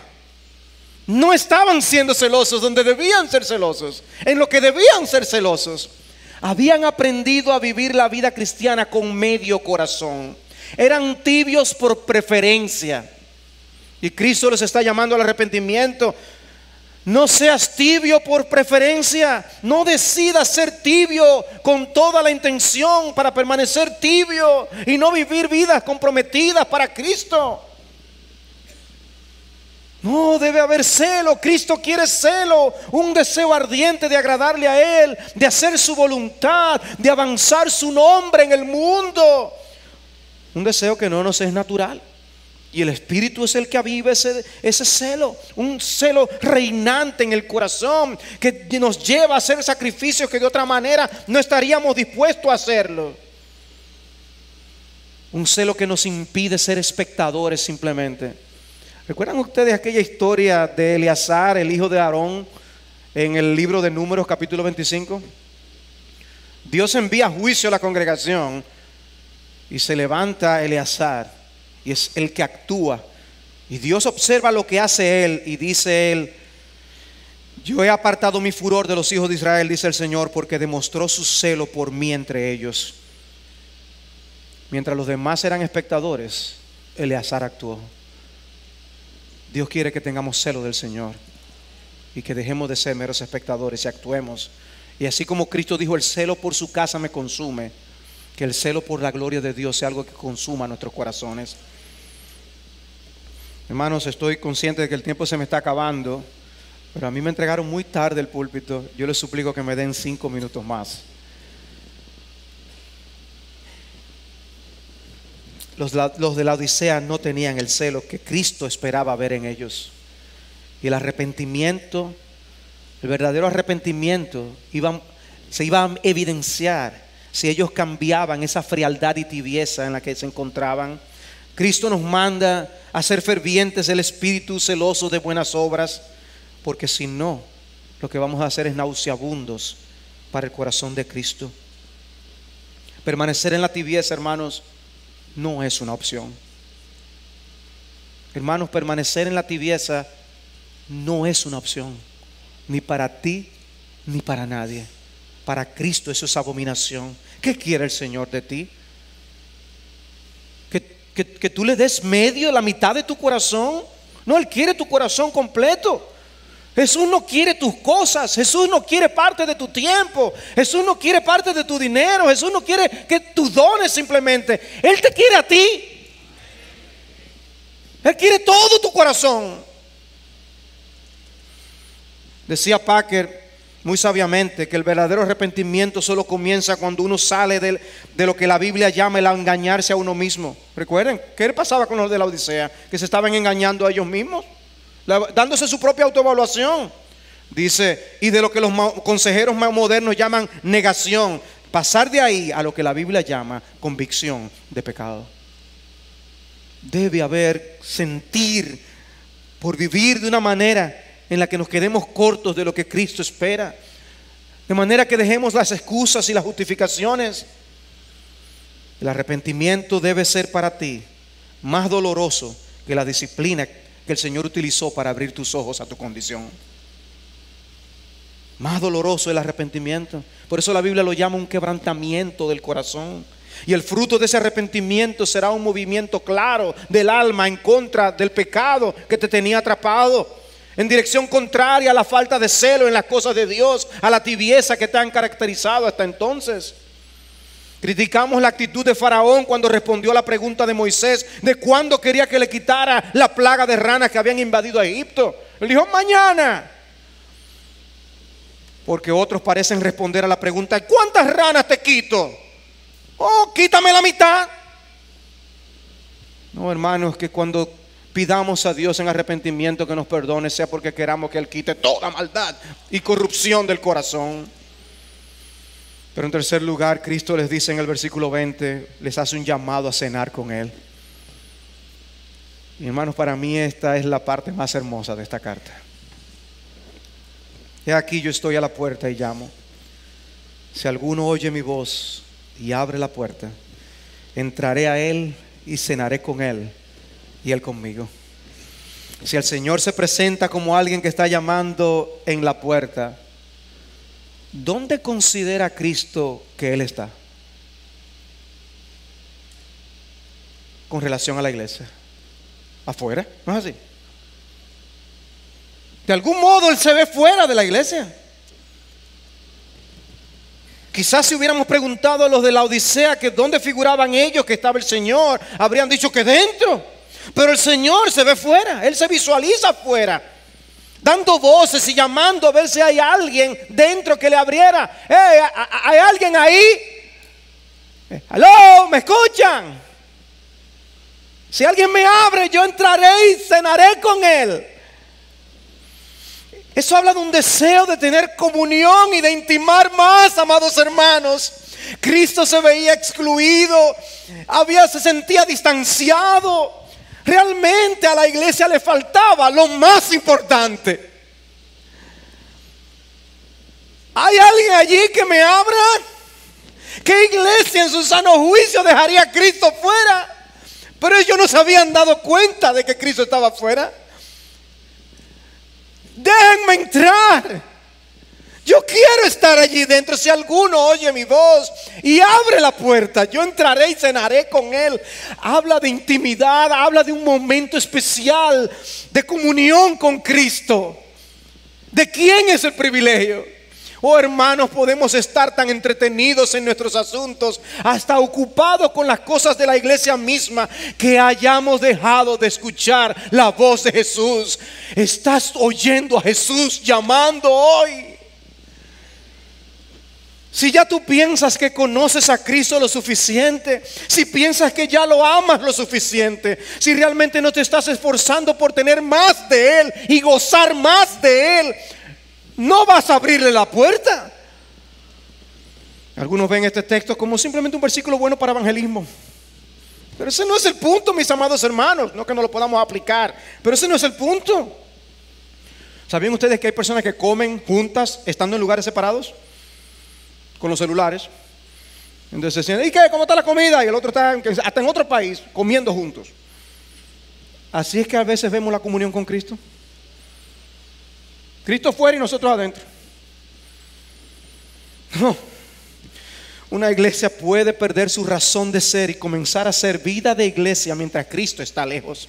No estaban siendo celosos donde debían ser celosos, en lo que debían ser celosos. Habían aprendido a vivir la vida cristiana con medio corazón. Eran tibios por preferencia. Y Cristo les está llamando al arrepentimiento. No seas tibio por preferencia. No decidas ser tibio con toda la intención para permanecer tibio y no vivir vidas comprometidas para Cristo. No, debe haber celo. Cristo quiere celo, un deseo ardiente de agradarle a Él, de hacer su voluntad, de avanzar su nombre en el mundo. Un deseo que no nos es natural. Y el Espíritu es el que aviva ese celo, un celo reinante en el corazón que nos lleva a hacer sacrificios que de otra manera no estaríamos dispuestos a hacerlo. Un celo que nos impide ser espectadores simplemente. ¿Recuerdan ustedes aquella historia de Eleazar, el hijo de Aarón, en el libro de Números capítulo 25? Dios envía a juicio a la congregación y se levanta Eleazar. Y es el que actúa. Y Dios observa lo que hace él y dice él: yo he apartado mi furor de los hijos de Israel, dice el Señor, porque demostró su celo por mí entre ellos. Mientras los demás eran espectadores, Eleazar actuó. Dios quiere que tengamos celo del Señor y que dejemos de ser meros espectadores y actuemos. Y así como Cristo dijo: el celo por su casa me consume, que el celo por la gloria de Dios sea algo que consuma nuestros corazones. Hermanos, estoy consciente de que el tiempo se me está acabando, pero a mí me entregaron muy tarde el púlpito. Yo les suplico que me den 5 minutos más. Los de la Odisea no tenían el celo que Cristo esperaba ver en ellos. Y el arrepentimiento, el verdadero arrepentimiento, se iba a evidenciar si ellos cambiaban esa frialdad y tibieza en la que se encontraban. Cristo nos manda a ser fervientes del Espíritu, celosos de buenas obras, porque si no, lo que vamos a hacer es nauseabundos para el corazón de Cristo. Permanecer en la tibieza, hermanos, no es una opción. Hermanos, permanecer en la tibieza no es una opción, ni para ti ni para nadie. Para Cristo eso es abominación. ¿Qué quiere el Señor de ti? Que tú le des medio, la mitad de tu corazón. No, Él quiere tu corazón completo. Jesús no quiere tus cosas. Jesús no quiere parte de tu tiempo. Jesús no quiere parte de tu dinero. Jesús no quiere que tus dones simplemente. Él te quiere a ti. Él quiere todo tu corazón. Decía Packer muy sabiamente que el verdadero arrepentimiento solo comienza cuando uno sale de lo que la Biblia llama el engañarse a uno mismo. Recuerden, ¿qué pasaba con los de la Odisea? Que se estaban engañando a ellos mismos, dándose su propia autoevaluación. Dice, y de lo que los consejeros más modernos llaman negación. Pasar de ahí a lo que la Biblia llama convicción de pecado. Debe haber sentir por vivir de una manera en la que nos quedemos cortos de lo que Cristo espera, de manera que dejemos las excusas y las justificaciones. El arrepentimiento debe ser para ti más doloroso que la disciplina que el Señor utilizó para abrir tus ojos a tu condición. Más doloroso el arrepentimiento. Por eso la Biblia lo llama un quebrantamiento del corazón. Y el fruto de ese arrepentimiento será un movimiento claro del alma en contra del pecado que te tenía atrapado, en dirección contraria a la falta de celo en las cosas de Dios, a la tibieza que te han caracterizado hasta entonces. Criticamos la actitud de Faraón cuando respondió a la pregunta de Moisés de cuándo quería que le quitara la plaga de ranas que habían invadido a Egipto. Él dijo: mañana. Porque otros parecen responder a la pregunta: ¿cuántas ranas te quito? Oh, quítame la mitad. No, hermanos, que cuando pidamos a Dios en arrepentimiento que nos perdone, sea porque queramos que Él quite toda maldad y corrupción del corazón. Pero en tercer lugar, Cristo les dice en el versículo 20, les hace un llamado a cenar con Él. Y hermanos, para mí esta es la parte más hermosa de esta carta. He aquí, yo estoy a la puerta y llamo. Si alguno oye mi voz y abre la puerta, entraré a Él y cenaré con Él y Él conmigo. Si el Señor se presenta como alguien que está llamando en la puerta, ¿dónde considera Cristo que Él está con relación a la iglesia? ¿Afuera? ¿No es así? De algún modo Él se ve fuera de la iglesia. Quizás si hubiéramos preguntado a los de la Odisea que dónde figuraban ellos que estaba el Señor, habrían dicho que dentro. Pero el Señor se ve fuera, Él se visualiza fuera, dando voces y llamando a ver si hay alguien dentro que le abriera. ¿Hay alguien ahí? ¿Aló? ¿Me escuchan? Si alguien me abre, yo entraré y cenaré con Él. Eso habla de un deseo de tener comunión y de intimar más, amados hermanos. Cristo se veía excluido, se sentía distanciado. Realmente a la iglesia le faltaba lo más importante. ¿Hay alguien allí que me abra? ¿Qué iglesia en su sano juicio dejaría a Cristo fuera? Pero ellos no se habían dado cuenta de que Cristo estaba fuera. Déjenme entrar. Yo quiero estar allí dentro. Si alguno oye mi voz y abre la puerta, yo entraré y cenaré con Él. Habla de intimidad, habla de un momento especial de comunión con Cristo. ¿De quién es el privilegio? Oh hermanos, podemos estar tan entretenidos en nuestros asuntos, hasta ocupados con las cosas de la iglesia misma, que hayamos dejado de escuchar la voz de Jesús. ¿Estás oyendo a Jesús llamando hoy? Si ya tú piensas que conoces a Cristo lo suficiente, si piensas que ya lo amas lo suficiente, si realmente no te estás esforzando por tener más de Él y gozar más de Él, no vas a abrirle la puerta. Algunos ven este texto como simplemente un versículo bueno para evangelismo, pero ese no es el punto, mis amados hermanos. No que no lo podamos aplicar, pero ese no es el punto. ¿Sabían ustedes que hay personas que comen juntas estando en lugares separados? Con los celulares. Entonces decían, ¿y qué? ¿Cómo está la comida? Y el otro está hasta en otro país comiendo juntos. Así es que a veces vemos la comunión con Cristo. Cristo fuera y nosotros adentro. No. Una iglesia puede perder su razón de ser y comenzar a ser vida de iglesia mientras Cristo está lejos.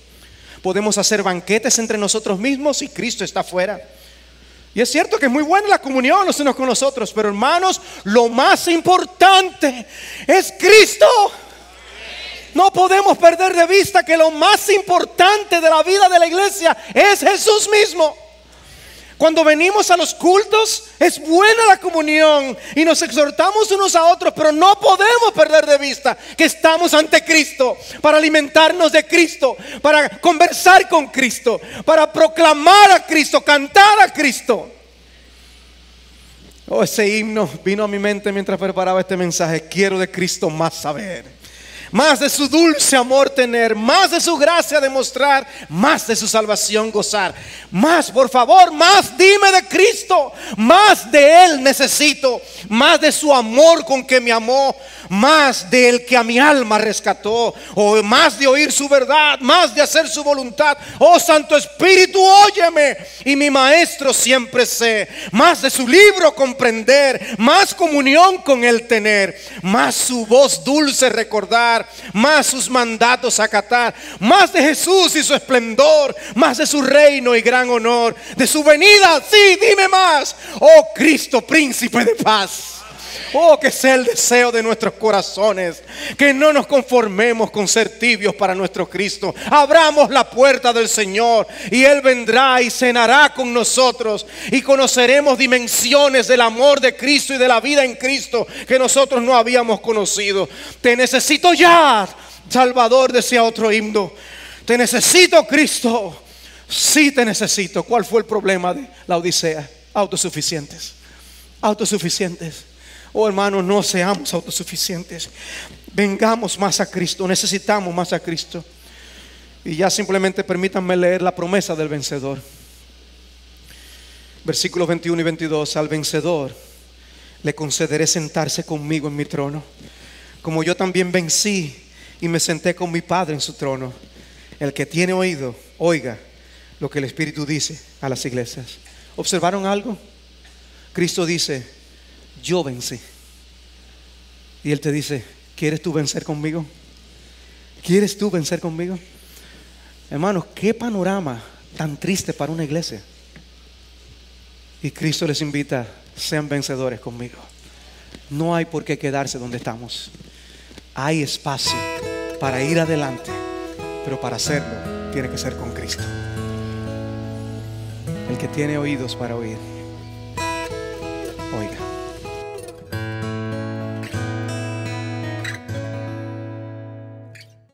Podemos hacer banquetes entre nosotros mismos y Cristo está fuera. Y es cierto que es muy buena la comunión los unos con los otros, pero hermanos, lo más importante es Cristo. No podemos perder de vista que lo más importante de la vida de la iglesia es Jesús mismo. Cuando venimos a los cultos es buena la comunión y nos exhortamos unos a otros, pero no podemos perder de vista que estamos ante Cristo para alimentarnos de Cristo, para conversar con Cristo, para proclamar a Cristo, cantar a Cristo. Oh, ese himno vino a mi mente mientras preparaba este mensaje. Quiero de Cristo más saber, más de su dulce amor tener, más de su gracia demostrar, más de su salvación gozar. Más, por favor, más dime de Cristo. Más de Él necesito, más de su amor con que me amó, más de Él que a mi alma rescató, o más de oír su verdad, más de hacer su voluntad. Oh Santo Espíritu, óyeme, y mi Maestro siempre sé. Más de su libro comprender, más comunión con Él tener, más su voz dulce recordar, más sus mandatos acatar, más de Jesús y su esplendor, más de su reino y gran honor, de su venida, sí, dime más. Oh Cristo, príncipe de paz. Oh, que sea el deseo de nuestros corazones, que no nos conformemos con ser tibios para nuestro Cristo. Abramos la puerta del Señor y Él vendrá y cenará con nosotros, y conoceremos dimensiones del amor de Cristo y de la vida en Cristo que nosotros no habíamos conocido. Te necesito ya, Salvador, decía otro himno. Te necesito, Cristo. Sí te necesito. ¿Cuál fue el problema de la Odisea? Autosuficientes. Autosuficientes. Oh hermanos, no seamos autosuficientes. Vengamos más a Cristo. Necesitamos más a Cristo. Y ya simplemente permítanme leer la promesa del vencedor. Versículos 21 y 22. Al vencedor le concederé sentarse conmigo en mi trono, como yo también vencí y me senté con mi Padre en su trono. El que tiene oído, oiga lo que el Espíritu dice a las iglesias. ¿Observaron algo? Cristo dice, yo vencí. Y Él te dice, ¿quieres tú vencer conmigo? ¿Quieres tú vencer conmigo? Hermanos, qué panorama tan triste para una iglesia. Y Cristo les invita, sean vencedores conmigo. No hay por qué quedarse donde estamos. Hay espacio para ir adelante, pero para hacerlo tiene que ser con Cristo. El que tiene oídos para oír, oiga.